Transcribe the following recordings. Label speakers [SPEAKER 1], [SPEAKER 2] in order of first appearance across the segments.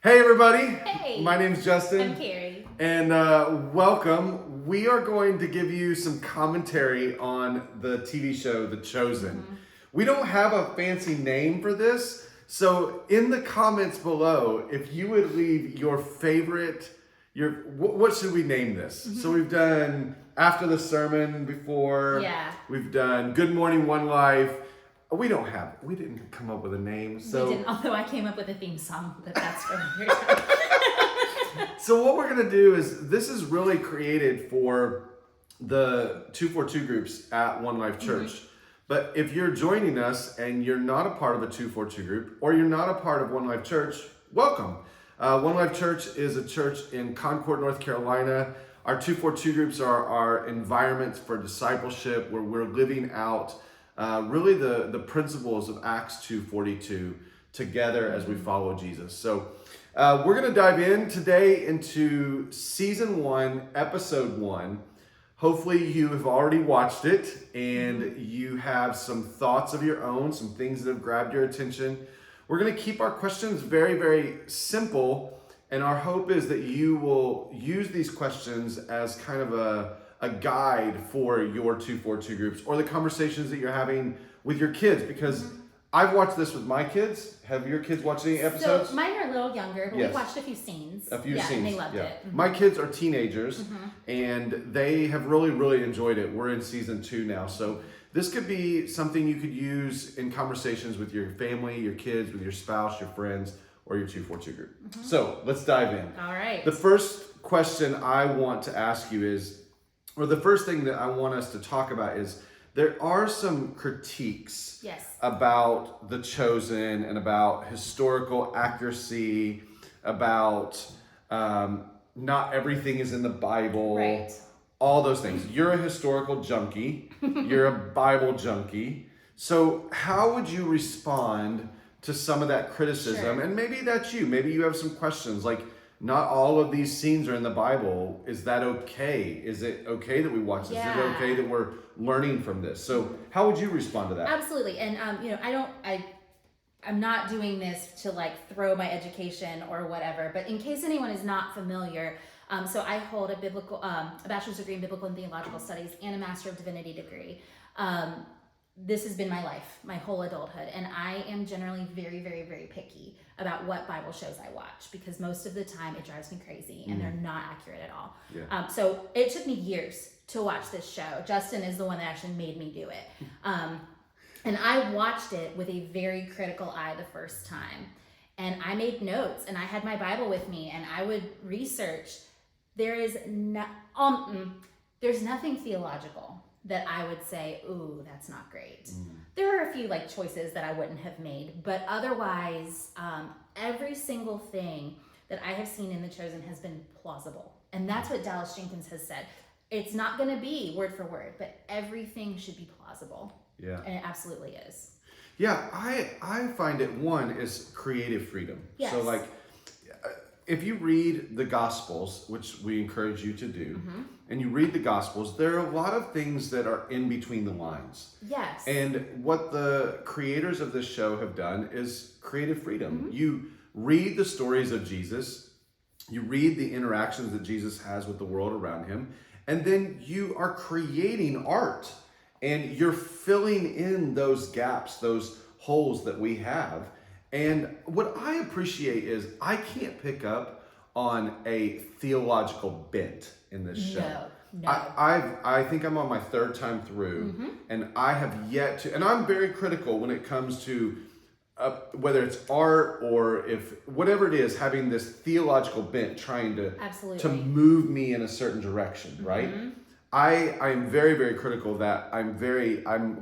[SPEAKER 1] Hey everybody!
[SPEAKER 2] Hey!
[SPEAKER 1] My name's Justin.
[SPEAKER 2] I'm Kerri.
[SPEAKER 1] And welcome. We are going to give you some commentary on the TV show, The Chosen. We don't have a fancy name for this, so in the comments below, if you would leave your favorite, what should we name this? So we've done After the Sermon before.
[SPEAKER 2] Yeah.
[SPEAKER 1] We've done Good Morning, One Life. We didn't come up with a name. So.
[SPEAKER 2] We didn't, although I came up with a theme song, but that's for later.
[SPEAKER 1] So what we're gonna do is, this is really created for the 242 groups at One Life Church. But if you're joining us and you're not a part of a 242 group, or you're not a part of One Life Church, welcome. One Life Church is a church in Concord, North Carolina. Our 242 groups are our environments for discipleship, where we're living out really the principles of Acts 2:42 together as we follow Jesus. So we're going to dive in today into season 1, episode 1. Hopefully you have already watched it and you have some thoughts of your own, some things that have grabbed your attention. We're going to keep our questions very, very simple, and our hope is that you will use these questions as kind of a guide for your 242 groups or the conversations that you're having with your kids, because I've watched this with my kids. Have your kids watched any episodes?
[SPEAKER 2] So mine are a little younger, but
[SPEAKER 1] Yes.
[SPEAKER 2] we watched a few scenes.
[SPEAKER 1] A few
[SPEAKER 2] yeah,
[SPEAKER 1] scenes.
[SPEAKER 2] And they loved it.
[SPEAKER 1] My kids are teenagers and they have really, really enjoyed it. We're in season 2 now. So this could be something you could use in conversations with your family, your kids, with your spouse, your friends, or your 242 group. So let's dive in.
[SPEAKER 2] All right.
[SPEAKER 1] The first question I want to ask you is, or the first thing that I want us to talk about is, there are some critiques
[SPEAKER 2] Yes.
[SPEAKER 1] about The Chosen and about historical accuracy, about not everything is in the Bible,
[SPEAKER 2] Right.
[SPEAKER 1] all those things. You're a historical junkie, you're a Bible junkie. So how would you respond to some of that criticism?
[SPEAKER 2] Sure.
[SPEAKER 1] And maybe that's you. Maybe you have some questions like, not all of these scenes are in the Bible. Is that okay? Is it okay that we watch this? Is it
[SPEAKER 2] Yeah.
[SPEAKER 1] okay that we're learning from this? So how would you respond to that?
[SPEAKER 2] Absolutely. And, I'm not doing this to like throw my education or whatever, but in case anyone is not familiar, so I hold a bachelor's degree in biblical and theological studies and a master of divinity degree. This has been my life, my whole adulthood, and I am generally very, very, very picky about what Bible shows I watch, because most of the time it drives me crazy and they're not accurate at all.
[SPEAKER 1] Yeah.
[SPEAKER 2] So it took me years to watch this show. Justin is the one that actually made me do it. And I watched it with a very critical eye the first time. And I made notes, and I had my Bible with me, and I would research. There's nothing theological that I would say, ooh, that's not great. There are a few like choices that I wouldn't have made, but otherwise, every single thing that I have seen in The Chosen has been plausible. And that's what Dallas Jenkins has said. It's not gonna be word for word, but everything should be plausible.
[SPEAKER 1] Yeah.
[SPEAKER 2] And it absolutely is.
[SPEAKER 1] Yeah, I find it, one, is creative freedom.
[SPEAKER 2] Yes.
[SPEAKER 1] So like, if you read the Gospels, which we encourage you to do, and you read the Gospels, there are a lot of things that are in between the lines.
[SPEAKER 2] Yes.
[SPEAKER 1] And what the creators of this show have done is creative freedom. You read the stories of Jesus, you read the interactions that Jesus has with the world around him, and then you are creating art. And you're filling in those gaps, those holes that we have. And what I appreciate is, I can't pick up on a theological bent in this show.
[SPEAKER 2] No.
[SPEAKER 1] I think I'm on my 3rd time through, and I have yet to, and I'm very critical when it comes to whether it's art or if whatever it is, having this theological bent trying to move me in a certain direction, right? I am very, very critical of that. I'm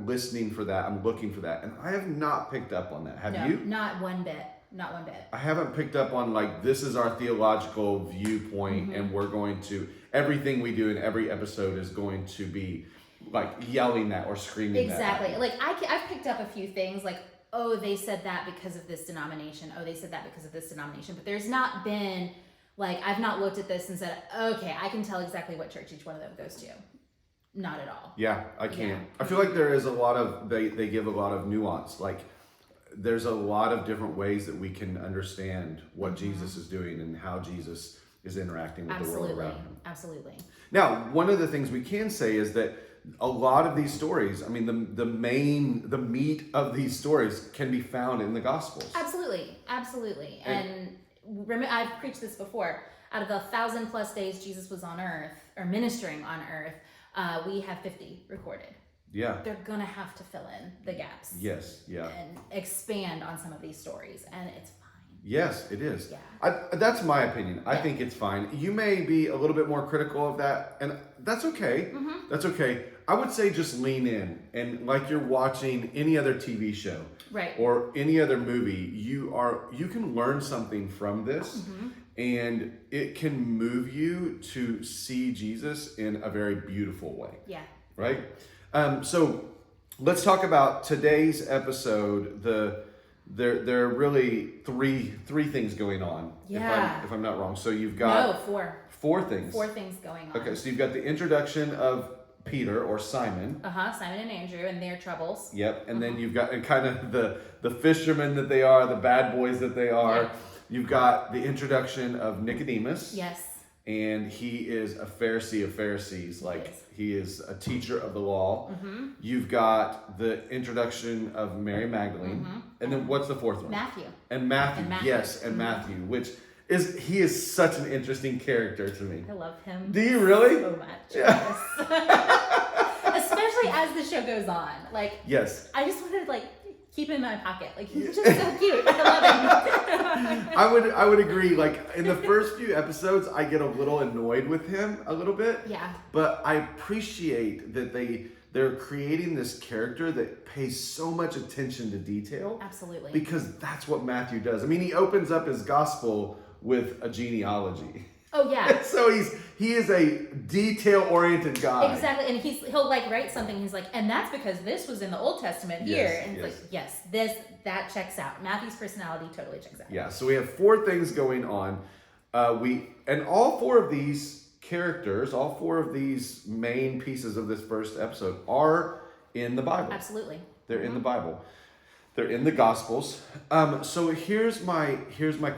[SPEAKER 1] listening for that. I'm looking for that. And I have not picked up on that. Have you?
[SPEAKER 2] Not one bit. Not one bit.
[SPEAKER 1] I haven't picked up on like, this is our theological viewpoint, and we're going to, everything we do in every episode is going to be like yelling that or screaming that.
[SPEAKER 2] Exactly. Like I've picked up a few things like, oh, they said that because of this denomination. Oh, they said that because of this denomination. But there's not been, like, I've not looked at this and said, okay, I can tell exactly what church each one of them goes to. Not at all.
[SPEAKER 1] Yeah, I can.
[SPEAKER 2] Yeah.
[SPEAKER 1] I feel like there is a lot of, they give a lot of nuance. Like, there's a lot of different ways that we can understand what Jesus is doing and how Jesus is interacting with the world around him.
[SPEAKER 2] Absolutely.
[SPEAKER 1] Now, one of the things we can say is that a lot of these stories, I mean, the meat of these stories can be found in the Gospels.
[SPEAKER 2] Absolutely. And I've preached this before. Out of the 1,000+ days Jesus was on earth, or ministering on earth, we have 50 recorded.
[SPEAKER 1] Yeah.
[SPEAKER 2] They're going to have to fill in the gaps.
[SPEAKER 1] Yes, yeah.
[SPEAKER 2] And expand on some of these stories, and it's fine.
[SPEAKER 1] Yes, it is.
[SPEAKER 2] Yeah.
[SPEAKER 1] That's my opinion. I think it's fine. You may be a little bit more critical of that, and that's okay.
[SPEAKER 2] Mm-hmm.
[SPEAKER 1] That's okay. I would say just lean in, and like you're watching any other TV show,
[SPEAKER 2] right,
[SPEAKER 1] or any other movie, you can learn something from this, and it can move you to see Jesus in a very beautiful way.
[SPEAKER 2] Yeah.
[SPEAKER 1] Right? So let's talk about today's episode. There are really three things going on.
[SPEAKER 2] Yeah.
[SPEAKER 1] If I'm not wrong. So you've got four things.
[SPEAKER 2] 4 things going on.
[SPEAKER 1] Okay, so you've got the introduction of Peter or Simon.
[SPEAKER 2] Simon and Andrew and their troubles.
[SPEAKER 1] Yep. And then you've got kind of the fishermen that they are, the bad boys that they are.
[SPEAKER 2] Yeah.
[SPEAKER 1] You've got the introduction of Nicodemus.
[SPEAKER 2] Yes.
[SPEAKER 1] And he is a Pharisee of Pharisees, he is a teacher of the law. You've got the introduction of Mary Magdalene, and then what's the fourth one?
[SPEAKER 2] Matthew.
[SPEAKER 1] And Matthew, yes, and Matthew, which he is such an interesting character to me.
[SPEAKER 2] I love him.
[SPEAKER 1] Do you really?
[SPEAKER 2] So much.
[SPEAKER 1] Yeah.
[SPEAKER 2] Yes. Especially as the show goes on,
[SPEAKER 1] yes,
[SPEAKER 2] I just wanted to keep him in my pocket. He's just so cute. I love him.
[SPEAKER 1] I would agree. In the first few episodes, I get a little annoyed with him a little bit.
[SPEAKER 2] Yeah.
[SPEAKER 1] But I appreciate that they're creating this character that pays so much attention to detail.
[SPEAKER 2] Absolutely.
[SPEAKER 1] Because that's what Matthew does. I mean, he opens up his gospel with a genealogy.
[SPEAKER 2] Oh yeah.
[SPEAKER 1] So he is a detail-oriented guy.
[SPEAKER 2] Exactly, and he'll write something. He's like, and that's because this was in the Old Testament here, and it's that checks out. Matthew's personality totally checks out.
[SPEAKER 1] Yeah. So we have 4 things going on. And all 4 of these characters, all 4 of these main pieces of this first episode are in the Bible.
[SPEAKER 2] Absolutely.
[SPEAKER 1] They're in the Bible. They're in the Gospels. So here's my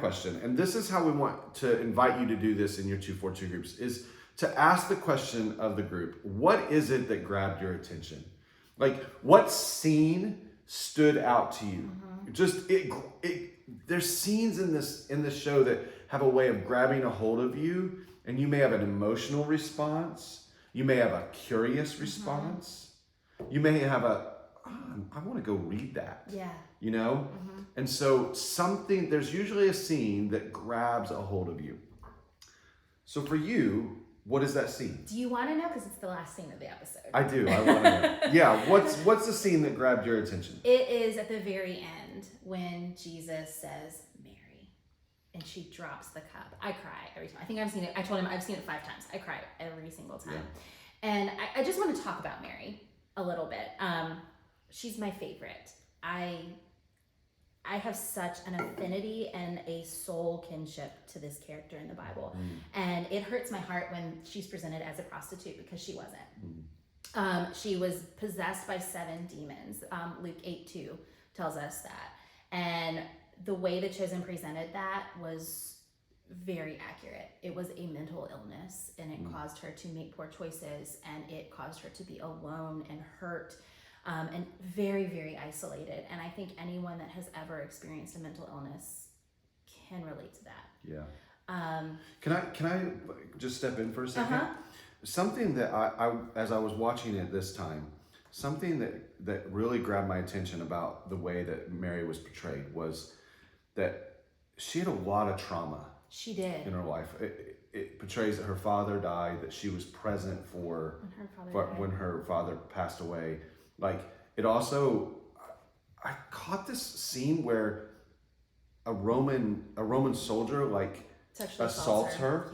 [SPEAKER 1] question, and this is how we want to invite you to do this in your 242 groups, is to ask the question of the group: what is it that grabbed your attention? What scene stood out to you? Just there's scenes in this show that have a way of grabbing a hold of you, and you may have an emotional response, you may have a curious response, you may have I want to go read that.
[SPEAKER 2] Yeah.
[SPEAKER 1] And so there's usually a scene that grabs a hold of you. So for you, what is that scene?
[SPEAKER 2] Do you want to know? Because it's the last scene of the episode.
[SPEAKER 1] I do. I want to know. Yeah. What's the scene that grabbed your attention?
[SPEAKER 2] It is at the very end when Jesus says Mary, and she drops the cup. I cry every time. I think I've seen it. I told him I've seen it 5 times. I cry every single time. Yeah. And I just want to talk about Mary a little bit. She's my favorite. I have such an affinity and a soul kinship to this character in the Bible. And it hurts my heart when she's presented as a prostitute, because she wasn't. She was possessed by 7 demons. Luke 8:2 tells us that. And the way the Chosen presented that was very accurate. It was a mental illness, and it caused her to make poor choices, and it caused her to be alone and hurt. And very, very isolated. And I think anyone that has ever experienced a mental illness can relate to that.
[SPEAKER 1] Yeah. Can I just step in for a second? Something that I as I was watching it this time, something that really grabbed my attention about the way that Mary was portrayed was that she had a lot of trauma.
[SPEAKER 2] She did.
[SPEAKER 1] In her life. It portrays that her father died, that she was present when her father passed away. It also, I caught this scene where a Roman soldier assaults her.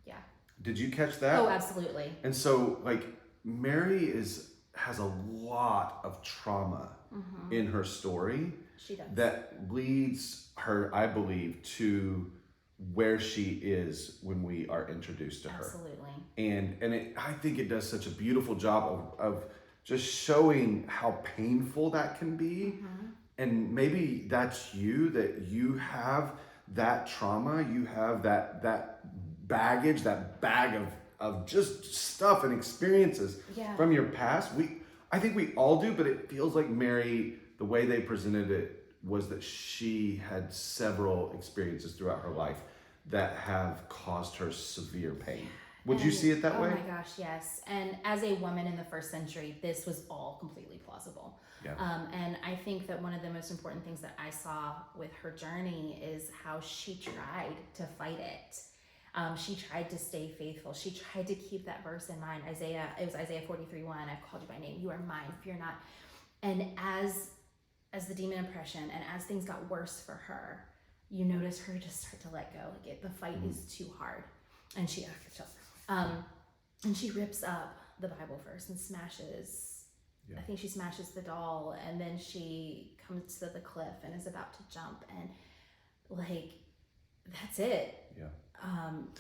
[SPEAKER 2] Yeah.
[SPEAKER 1] Did you catch that?
[SPEAKER 2] Oh, absolutely.
[SPEAKER 1] And so Mary has a lot of trauma in her story.
[SPEAKER 2] She does.
[SPEAKER 1] That leads her, I believe, to where she is when we are introduced to her.
[SPEAKER 2] Absolutely.
[SPEAKER 1] And I think it does such a beautiful job of just showing how painful that can be, And maybe that's you, that you have that trauma, you have that baggage, that bag of just stuff and experiences from your past. I think we all do, but it feels like Mary, the way they presented it was that she had several experiences throughout her life that have caused her severe pain. Would you see it that way?
[SPEAKER 2] Oh my gosh, yes. And as a woman in the first century, this was all completely plausible.
[SPEAKER 1] Yeah.
[SPEAKER 2] And I think that one of the most important things that I saw with her journey is how she tried to fight it. She tried to stay faithful. She tried to keep that verse in mind. It was Isaiah 43:1. I've called you by name. You are mine. Fear not. And as the demon oppression and as things got worse for her, you notice her just start to let go. Like the fight is too hard, and she rips up the Bible verse and smashes. I think she smashes the doll, and then she comes to the cliff and is about to jump, and like that's it.
[SPEAKER 1] Yeah.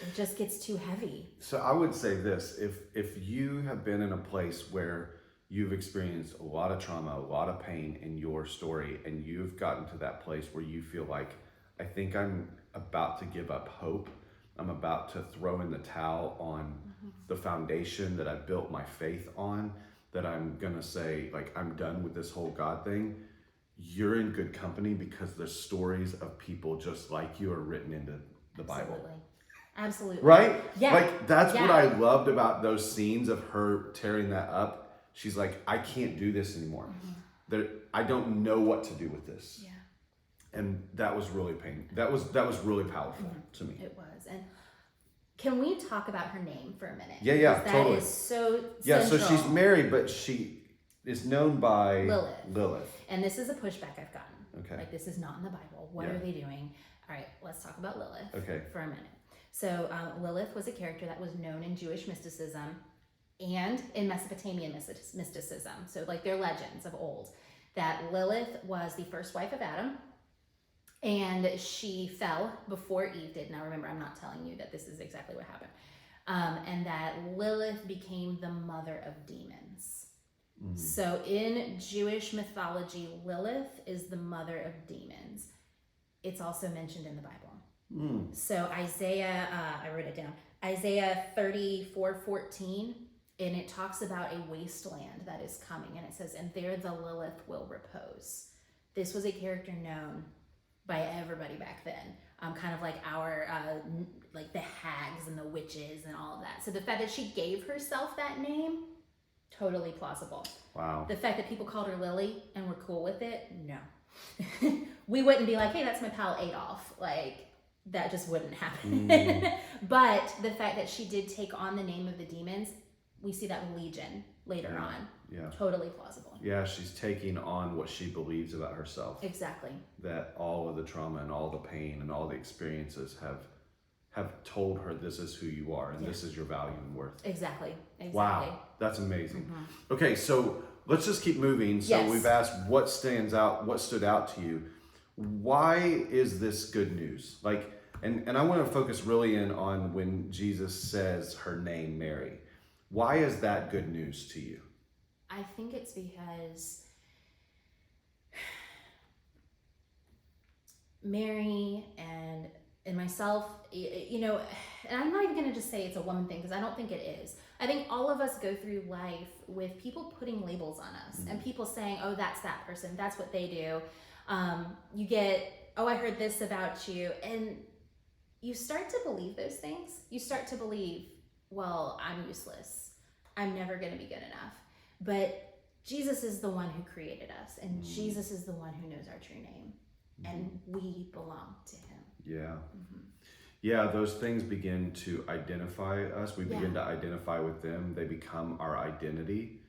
[SPEAKER 2] It just gets too heavy.
[SPEAKER 1] So I would say this: if you have been in a place where you've experienced a lot of trauma, a lot of pain in your story, and you've gotten to that place where you feel like, I think I'm about to give up hope. I'm about to throw in the towel on the foundation that I built my faith on, that I'm gonna say, like, I'm done with this whole God thing. You're in good company, because the stories of people just like you are written into the Bible.
[SPEAKER 2] Absolutely.
[SPEAKER 1] Right?
[SPEAKER 2] Yeah.
[SPEAKER 1] Like, that's what I loved about those scenes of her tearing that up. She's like, I can't do this anymore. I don't know what to do with this.
[SPEAKER 2] Yeah.
[SPEAKER 1] And that was really that was really powerful to me.
[SPEAKER 2] It was. And can we talk about her name for a minute?
[SPEAKER 1] Yeah, totally.
[SPEAKER 2] That is so
[SPEAKER 1] central.
[SPEAKER 2] central.
[SPEAKER 1] So she's married, but she is known by
[SPEAKER 2] Lilith. And this is a pushback I've gotten.
[SPEAKER 1] Okay.
[SPEAKER 2] Like, this is not in the Bible. What are they doing? All right, let's talk about Lilith for a minute. So Lilith was a character that was known in Jewish mysticism and in Mesopotamian mysticism. So like they're legends of old, that Lilith was the first wife of Adam, and she fell before Eve did. Now remember, I'm not telling you that this is exactly what happened. And that Lilith became the mother of demons. So in Jewish mythology, Lilith is the mother of demons. It's also mentioned in the Bible. So Isaiah, I wrote it down, Isaiah 34:14, and it talks about a wasteland that is coming, and it says, and there the Lilith will repose. This was a character known by everybody back then, kind of like our, like the hags and the witches and all of that. So the fact that she gave herself that name, totally plausible.
[SPEAKER 1] Wow. The
[SPEAKER 2] fact that people called her Lily and were cool with it, no. We wouldn't be like, hey, that's my pal Adolf. Like, that just wouldn't happen. But the fact that she did take on the name of the demons, we see that with Legion later on.
[SPEAKER 1] Yeah.
[SPEAKER 2] Totally plausible.
[SPEAKER 1] Yeah, she's taking on what she believes about herself.
[SPEAKER 2] Exactly.
[SPEAKER 1] That all of the trauma and all the pain and all the experiences have told her, this is who you are, and this is your value and worth.
[SPEAKER 2] Exactly.
[SPEAKER 1] Wow, that's amazing. Okay, so let's just keep moving. So we've asked what stood out to you. Why is this good news? Like, and I want to focus really in on when Jesus says her name, Mary. Why is that good news to you?
[SPEAKER 2] I think it's because Mary and myself, you know, and I'm not even going to just say it's a woman thing, because I don't think it is. I think all of us go through life with people putting labels on us and people saying, oh, that's that person. That's what they do. You get, oh, I heard this about you. And you start to believe those things. You start to believe, well, I'm useless. I'm never going to be good enough. But Jesus is the one who created us, and Jesus is the one who knows our true name, and we belong to him.
[SPEAKER 1] Yeah. Yeah, those things begin to identify us. We begin to identify with them. They become our identity.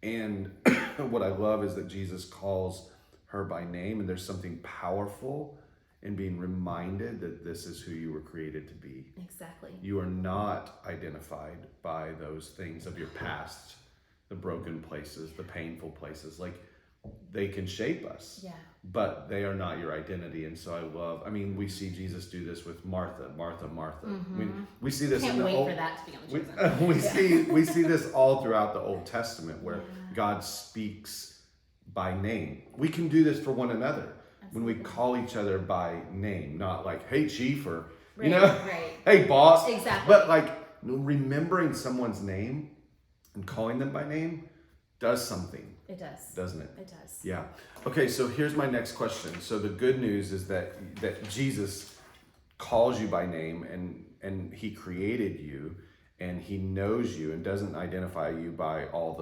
[SPEAKER 1] And what I love is that Jesus calls her by name, and there's something powerful in being reminded that this is who you were created to be.
[SPEAKER 2] Exactly.
[SPEAKER 1] You are not identified by those things of your past, the broken places, the painful places. Like, they can shape us, but they are not your identity. And so I mean, we see Jesus do this with Martha. I mean, we see this
[SPEAKER 2] Can't
[SPEAKER 1] in the
[SPEAKER 2] wait
[SPEAKER 1] Old,
[SPEAKER 2] for that to be on the
[SPEAKER 1] we see this all throughout the Old Testament, where God speaks by name. We can do this for one another.
[SPEAKER 2] Absolutely.
[SPEAKER 1] When we call each other by name, not like, hey, chief, or,
[SPEAKER 2] right, right.
[SPEAKER 1] hey, boss.
[SPEAKER 2] Exactly.
[SPEAKER 1] But like remembering someone's name and calling them by name does something.
[SPEAKER 2] It does.
[SPEAKER 1] Doesn't it?
[SPEAKER 2] It does.
[SPEAKER 1] Yeah. Okay, so here's my next question. So the good news is that Jesus calls you by name, and he created you, and he knows you and doesn't identify you by all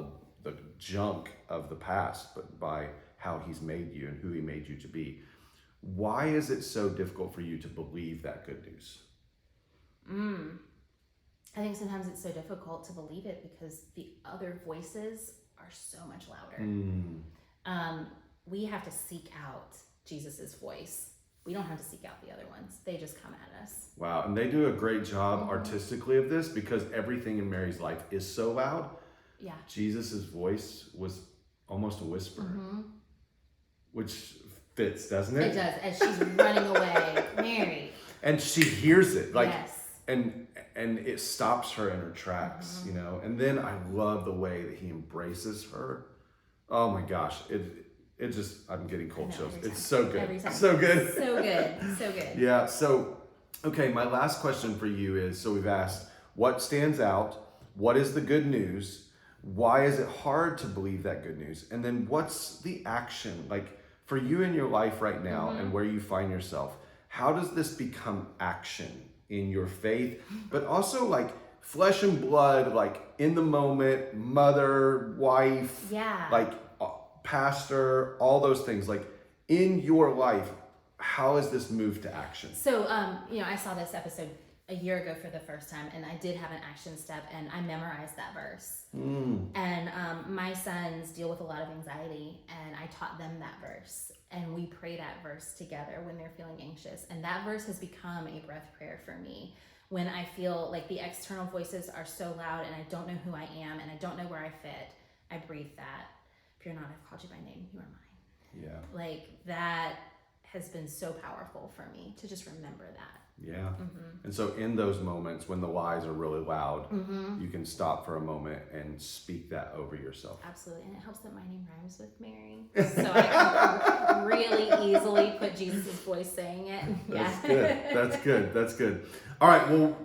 [SPEAKER 1] the junk of the past, but by how he's made you and who he made you to be. Why is it so difficult for you to believe that good news?
[SPEAKER 2] I think sometimes it's so difficult to believe it because the other voices are so much louder. We have to seek out Jesus's voice. We don't have to seek out the other ones. They just come at us.
[SPEAKER 1] Wow, and they do a great job artistically of this because everything in Mary's life is so loud.
[SPEAKER 2] Yeah.
[SPEAKER 1] Jesus's voice was almost a whisper, which fits, doesn't it?
[SPEAKER 2] It does, as she's running away, Mary.
[SPEAKER 1] And she hears it, like,
[SPEAKER 2] yes.
[SPEAKER 1] and it stops her in her tracks, you know. And then I love the way that he embraces her. Oh my gosh, it just, I'm getting cold chills. It's so good, so good,
[SPEAKER 2] so good, so good.
[SPEAKER 1] Yeah. So, okay, my last question for you is: so we've asked, what stands out? What is the good news? Why is it hard to believe that good news? And then what's the action like for you in your life right now and where you find yourself? How does this become action in your faith, but also like flesh and blood, like in the moment, mother, wife, like pastor, all those things, like in your life, how has this moved to action?
[SPEAKER 2] So, I saw this episode a year ago for the first time, and I did have an action step, and I memorized that verse. And my sons deal with a lot of anxiety, and I taught them that verse, and we pray that verse together when they're feeling anxious. And that verse has become a breath prayer for me when I feel like the external voices are so loud and I don't know who I am and I don't know where I fit. I breathe that. If you're not, I've called you by name, you are mine.
[SPEAKER 1] Yeah.
[SPEAKER 2] Like that has been so powerful for me to just remember that.
[SPEAKER 1] Yeah. And so in those moments when the lies are really loud, you can stop for a moment and speak that over yourself.
[SPEAKER 2] Absolutely. And it helps that my name rhymes with Mary. So I can really easily put Jesus' voice saying it.
[SPEAKER 1] That's good. That's good. That's good. All right. Well,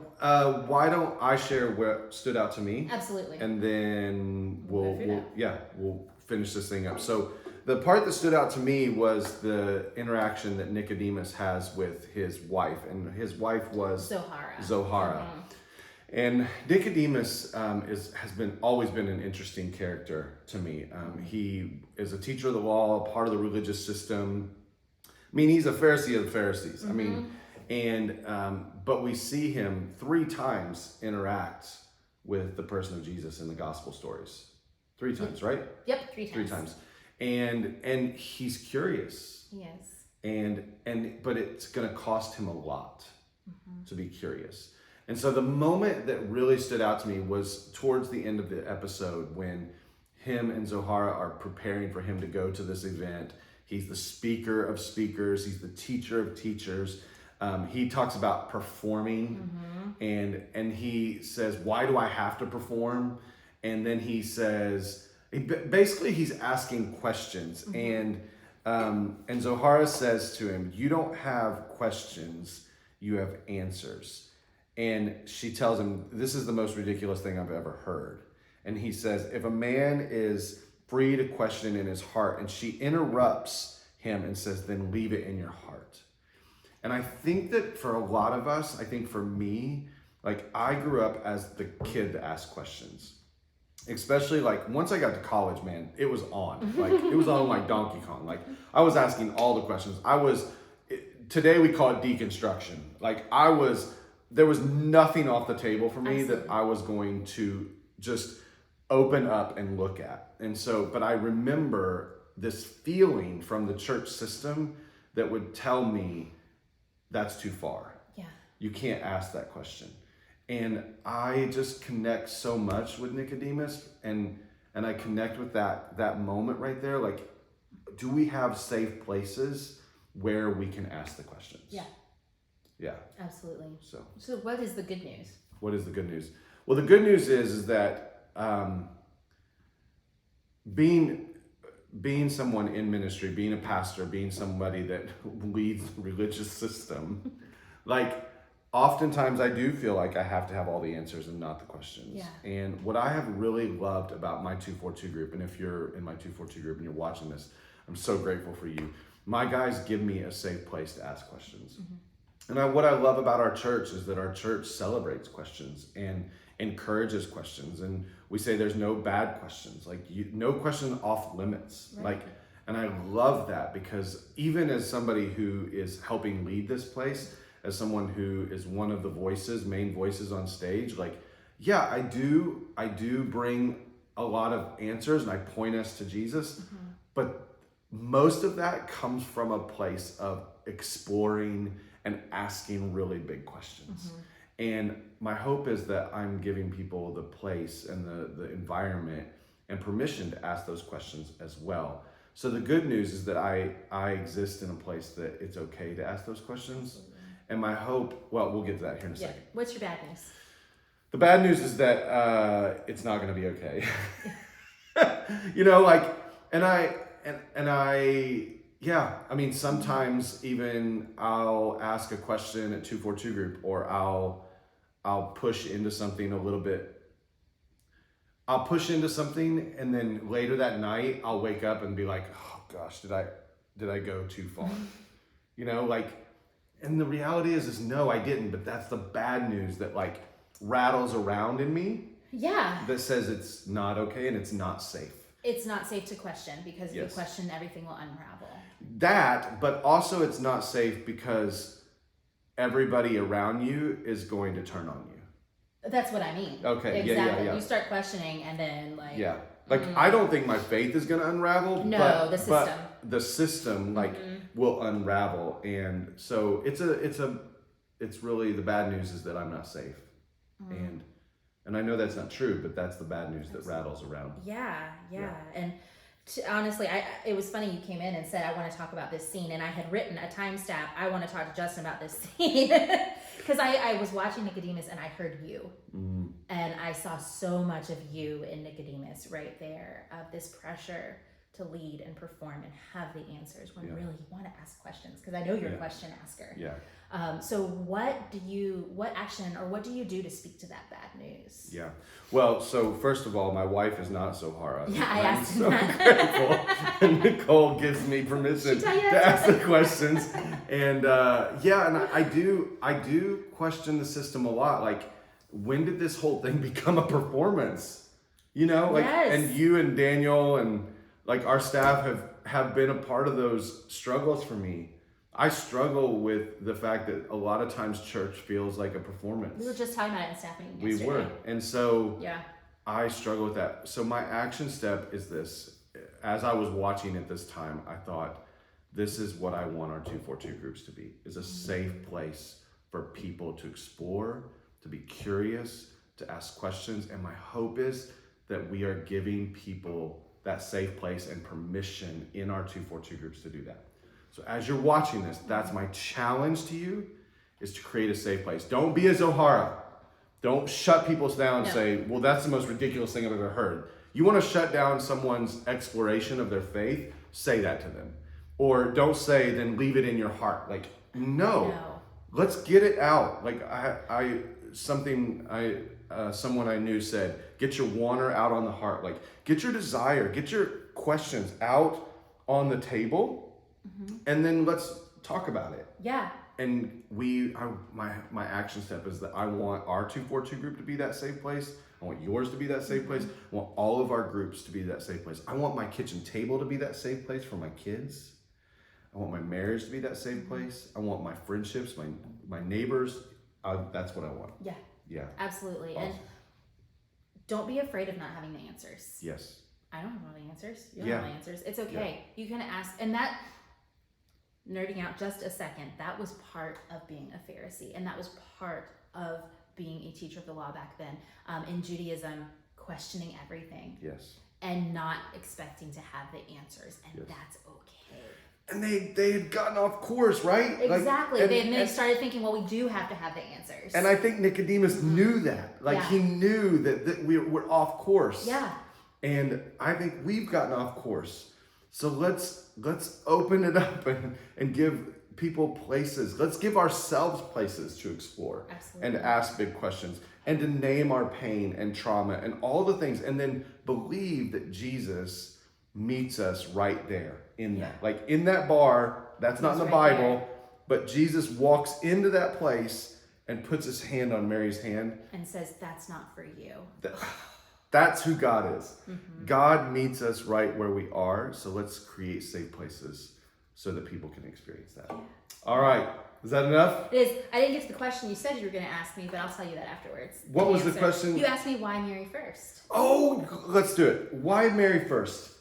[SPEAKER 1] why don't I share what stood out to me?
[SPEAKER 2] Absolutely.
[SPEAKER 1] And then we'll finish this thing up. So the part that stood out to me was the interaction that Nicodemus has with his wife, and his wife was Zohara. And Nicodemus has always been an interesting character to me. He is a teacher of the law, a part of the religious system. I mean, he's a Pharisee of the Pharisees. I mean, but we see him 3 times interact with the person of Jesus in the gospel stories. 3 times, right?
[SPEAKER 2] Yep, 3 times.
[SPEAKER 1] 3 times. And he's curious.
[SPEAKER 2] Yes.
[SPEAKER 1] But it's going to cost him a lot to be curious. And so the moment that really stood out to me was towards the end of the episode when him and Zohara are preparing for him to go to this event. He's the speaker of speakers. He's the teacher of teachers. He talks about performing and he says, why do I have to perform? And then he says, basically he's asking questions, and Zohara says to him, you don't have questions, you have answers. And she tells him, this is the most ridiculous thing I've ever heard. And he says, if a man is free to question in his heart, and she interrupts him and says, then leave it in your heart. And I think that for a lot of us, I think for me, like I grew up as the kid that asked questions. Especially like once I got to college, man, it was on. Like it was on like Donkey Kong. Like I was asking all the questions. Today we call it deconstruction. Like there was nothing off the table for me that I was going to just open up and look at. And so, but I remember this feeling from the church system that would tell me that's too far.
[SPEAKER 2] Yeah.
[SPEAKER 1] You can't ask that question. And I just connect so much with Nicodemus, and I connect with that moment right there. Like, do we have safe places where we can ask the questions?
[SPEAKER 2] Yeah.
[SPEAKER 1] Yeah.
[SPEAKER 2] Absolutely.
[SPEAKER 1] So
[SPEAKER 2] what is the good news?
[SPEAKER 1] What is the good news? Well, the good news is that being someone in ministry, being a pastor, being somebody that leads the religious system, like oftentimes I do feel like I have to have all the answers and not the questions.
[SPEAKER 2] Yeah.
[SPEAKER 1] And what I have really loved about my 242 group, and if you're in my 242 group and you're watching this, I'm so grateful for you. My guys give me a safe place to ask questions. Mm-hmm. And what I love about our church is that our church celebrates questions and encourages questions. And we say there's no bad questions, like no question off limits.
[SPEAKER 2] Right.
[SPEAKER 1] Like, and I love that, because even as somebody who is helping lead this place, as someone who is one of the main voices on stage, like, yeah, I do bring a lot of answers and I point us to Jesus, mm-hmm. but most of that comes from a place of exploring and asking really big questions. Mm-hmm. And my hope is that I'm giving people the place and the environment and permission to ask those questions as well. So the good news is that I exist in a place that it's okay to ask those questions. Absolutely. And my hope, well, we'll get to that here in a second.
[SPEAKER 2] What's your bad news?
[SPEAKER 1] The bad news is that it's not going to be okay. You know, like, I mean, sometimes even I'll ask a question at 242 group, or I'll push into something a little bit. I'll push into something, and then later that night I'll wake up and be like, oh gosh, did I go too far? You know, like, and the reality is no, I didn't, but that's the bad news that like rattles around in me.
[SPEAKER 2] Yeah.
[SPEAKER 1] That says it's not okay and it's not safe.
[SPEAKER 2] It's not safe to question, because if
[SPEAKER 1] Yes.
[SPEAKER 2] you question, everything will unravel.
[SPEAKER 1] That, but also it's not safe because everybody around you is going to turn on you.
[SPEAKER 2] That's what I mean.
[SPEAKER 1] Okay.
[SPEAKER 2] Exactly.
[SPEAKER 1] Yeah.
[SPEAKER 2] You start questioning, and then like.
[SPEAKER 1] Yeah. Like, I don't think my faith is going to unravel.
[SPEAKER 2] No,
[SPEAKER 1] but,
[SPEAKER 2] the system.
[SPEAKER 1] But the system, like, will unravel. And so it's really, the bad news is that I'm not safe. And I know that's not true, but that's the bad news that rattles around.
[SPEAKER 2] Yeah. And honestly, it was funny you came in and said, I want to talk about this scene. And I had written a timestamp. I want to talk to Justin about this scene. Because I was watching Nicodemus and I heard you. And I saw so much of you in Nicodemus right there, of this pressure to lead and perform and have the answers when really you want to ask questions, because I know you're a question asker.
[SPEAKER 1] Yeah.
[SPEAKER 2] So what action or what do you do to speak to that bad news?
[SPEAKER 1] Yeah. Well, so first of all, my wife is not Zohara.
[SPEAKER 2] Yeah, I asked
[SPEAKER 1] I'm so grateful. And Nicole gives me permission to ask the questions. And and I do question the system a lot. Like, when did this whole thing become a performance? You know, like, and you and Daniel and like our staff have been a part of those struggles for me. I struggle with the fact that a lot of times church feels like a performance.
[SPEAKER 2] We were just talking about it in staff meeting yesterday.
[SPEAKER 1] We were. And so
[SPEAKER 2] yeah.
[SPEAKER 1] I struggle with that. So my action step is this. As I was watching it this time, I thought, this is what I want our 242 groups to be, is a safe place for people to explore, to be curious, to ask questions. And my hope is that we are giving people that safe place and permission in our 242 groups to do that. So as you're watching this, that's my challenge to you, is to create a safe place. Don't be a Zohara. Don't shut people down and say, well, that's the most ridiculous thing I've ever heard. You want to shut down someone's exploration of their faith, say that to them. Or don't say, then leave it in your heart. Like, no. Let's get it out. Like someone I knew said, get your wanter out on the heart. Like, get your desire, get your questions out on the table. And then let's talk about it.
[SPEAKER 2] Yeah.
[SPEAKER 1] And my action step is that I want our 242 group to be that safe place. I want yours to be that safe place. I want all of our groups to be that safe place. I want my kitchen table to be that safe place for my kids. I want my marriage to be that safe place. I want my friendships, my neighbors. That's what I want.
[SPEAKER 2] Yeah.
[SPEAKER 1] Yeah.
[SPEAKER 2] Absolutely.
[SPEAKER 1] Awesome.
[SPEAKER 2] And don't be afraid of not having the answers.
[SPEAKER 1] Yes.
[SPEAKER 2] I don't have all the answers. You don't have the answers. It's okay. You can ask. And that, nerding out just a second, that was part of being a Pharisee. And that was part of being a teacher of the law back then. In Judaism, questioning everything.
[SPEAKER 1] Yes.
[SPEAKER 2] And not expecting to have the answers. And that's okay.
[SPEAKER 1] And they had gotten off course, right?
[SPEAKER 2] Exactly. Like, they started thinking, well, we do have to have the answers.
[SPEAKER 1] And I think Nicodemus knew that. Like, he knew that we're off course.
[SPEAKER 2] Yeah.
[SPEAKER 1] And I think we've gotten off course. So let's open it up and give people places. Let's give ourselves places to explore.
[SPEAKER 2] Absolutely.
[SPEAKER 1] And ask big questions and to name our pain and trauma and all the things, and then believe that Jesus meets us right there in that. Like in that bar, that's not in the Bible, but Jesus walks into that place and puts his hand on Mary's hand
[SPEAKER 2] and says, "That's not for you."
[SPEAKER 1] That's who God is. God meets us right where we are. So let's create safe places so that people can experience that. All right. Is that enough?
[SPEAKER 2] It is. I didn't get to the question you said you were going to ask me, but I'll tell you that afterwards.
[SPEAKER 1] What was the question?
[SPEAKER 2] You asked me why Mary first.
[SPEAKER 1] Oh, let's do it. Why Mary first?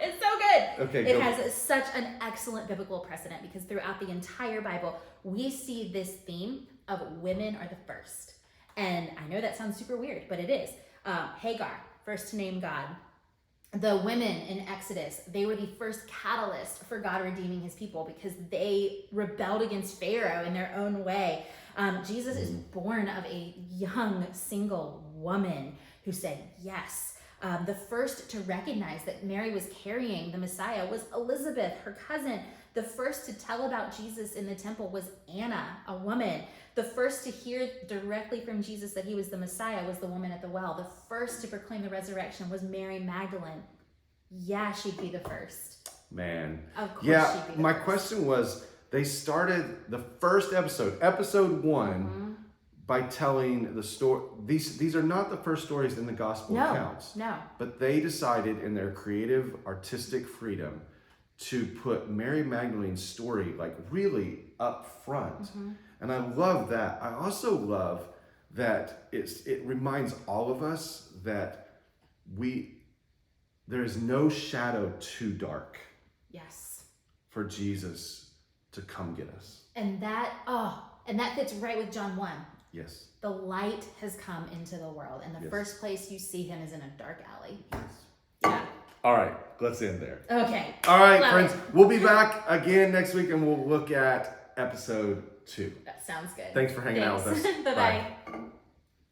[SPEAKER 2] It's so good.
[SPEAKER 1] Okay,
[SPEAKER 2] it
[SPEAKER 1] go.
[SPEAKER 2] has such an excellent biblical precedent because throughout the entire Bible, we see this theme of women are the first. And I know that sounds super weird, but it is. Hagar, first to name God. The women in Exodus, they were the first catalyst for God redeeming his people because they rebelled against Pharaoh in their own way. Jesus is born of a young single woman who said yes. The first to recognize that Mary was carrying the Messiah was Elizabeth, her cousin. The first to tell about Jesus in the temple was Anna, a woman. The first to hear directly from Jesus that he was the Messiah was the woman at the well. The first to proclaim the resurrection was Mary Magdalene. Yeah, she'd be the first.
[SPEAKER 1] Man.
[SPEAKER 2] Of course
[SPEAKER 1] yeah,
[SPEAKER 2] she'd be
[SPEAKER 1] my
[SPEAKER 2] the first.
[SPEAKER 1] question was, they started the first episode 1, by telling the story. These are not the first stories in the gospel accounts.
[SPEAKER 2] No.
[SPEAKER 1] But they decided in their creative, artistic freedom to put Mary Magdalene's story like really up front. And I love that. I also love that it reminds all of us that there is no shadow too dark.
[SPEAKER 2] Yes.
[SPEAKER 1] For Jesus to come get us.
[SPEAKER 2] And that fits right with John 1.
[SPEAKER 1] Yes.
[SPEAKER 2] The light has come into the world, and the
[SPEAKER 1] Yes.
[SPEAKER 2] first place you see him is in a dark alley.
[SPEAKER 1] Yes.
[SPEAKER 2] Yeah.
[SPEAKER 1] All right, let's end there.
[SPEAKER 2] Okay.
[SPEAKER 1] All right,
[SPEAKER 2] Love
[SPEAKER 1] friends.
[SPEAKER 2] it.
[SPEAKER 1] We'll be back again next week, and we'll look at episode 2.
[SPEAKER 2] That sounds good.
[SPEAKER 1] Thanks for hanging out with us.
[SPEAKER 2] Bye-bye.